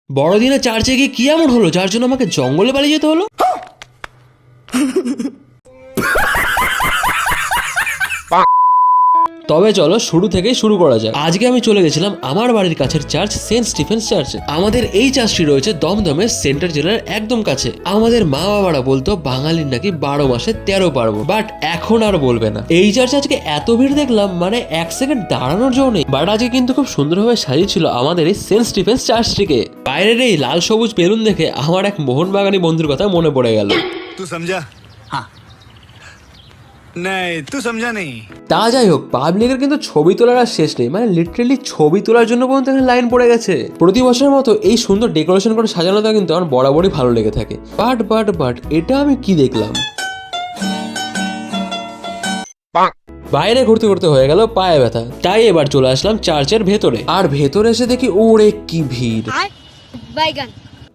বড়দিনে চার্চে গিয়ে কি এমন হলো যার জন্য আমাকে জঙ্গলে পালিয়ে যেতে হলো? তবে চলো শুরু থেকেই শুরু করা যাক। আজকে আমি চলে গেছিলাম আমার বাড়ির কাছের চার্চ সেন্ট স্টিফেন্স চার্চে। আমাদের এই চার্চটি রয়েছে দমদমের সেন্টার জেলার একদম কাছে। আমাদের মা বাবারা বলতো বাঙালির নাকি 12 মাসে 13 পার্বণ, বাট এখন আর বলবে না। এই চার্চে আজকে এত ভিড় দেখলাম, মানে এক সেকেন্ড দাঁড়ানোর জন্য নেই। বাট আজকে কিন্তু খুব সুন্দরভাবে সাজিয়েছিল আমাদের এই সেন্ট স্টিফেন্স চার্চটিকে। বাইরের এই লাল সবুজ বেলুন দেখে আমার এক মোহনবাগানী বন্ধুর কথা মনে পড়ে গেল। तू समझा? हाँ नहीं तू समझा नहीं। তা যাই হোক, পাবলিকের কিন্তু ছবি তোলার আর শেষ নেই, মানে লিটারেলি ছবি তোলার জন্য পর্যন্ত এখানে লাইন পড়ে গেছে। প্রতি বছরের মতো এই সুন্দর ডেকোরেশন করে সাজানোটা কিন্তু আমার বরাবরই ভালো লেগে থাকে। বাট এটা আমি কি দেখলাম? বাইরে ঘুরতে ঘুরতে হয়ে গেল পায়ে ব্যথা, তাই এবার চলে আসলাম চার্চের ভেতরে। আর ভেতরে এসে দেখি ওরে কি ভিড়।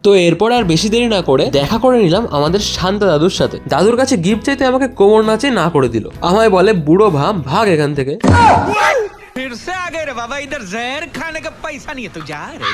তো এরপর আর বেশি দেরি না করে দেখা করে নিলাম আমাদের শান্তা দাদুর সাথে। দাদুর কাছে গিফট চাইতে আমাকে কোমর নাচে না করে দিল। আমায় বলে, বুড়ো ভাম, ভাগ এখান থেকে। फिर से आ गए रे बाबा, इधर जहर खाने का पैसा नहीं है तो जा रे।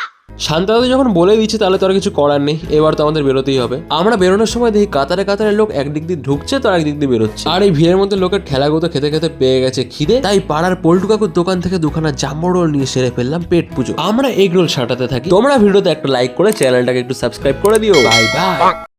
শান্তা দাদু যখন বলে দিচ্ছে তাহলে তো আর কিছু করার নেই, এবার তো আমাদের বেরোতেই হবে। আমরা বেরোনোর সময় দেখি কাতারে কাতারে লোক একদিক দিয়ে ঢুকছে তো আরেক দিক দিয়ে বেরোচ্ছে। আর এই ভিড়ের মধ্যে লোকের ঠেলাগুতো খেতে খেতে পেয়ে গেছে খিদে, তাই পাড়ার পল্টু কাকুর দোকান থেকে দুখানা জাম্বো রোল নিয়ে সেরে ফেললাম পেট পুজো। আমরা এগ রোল সাটাতে থাকি। তোমরা ভিডিওতে একটা লাইক করে চ্যানেলটাকে একটু সাবস্ক্রাইব করে দিও। Bye bye.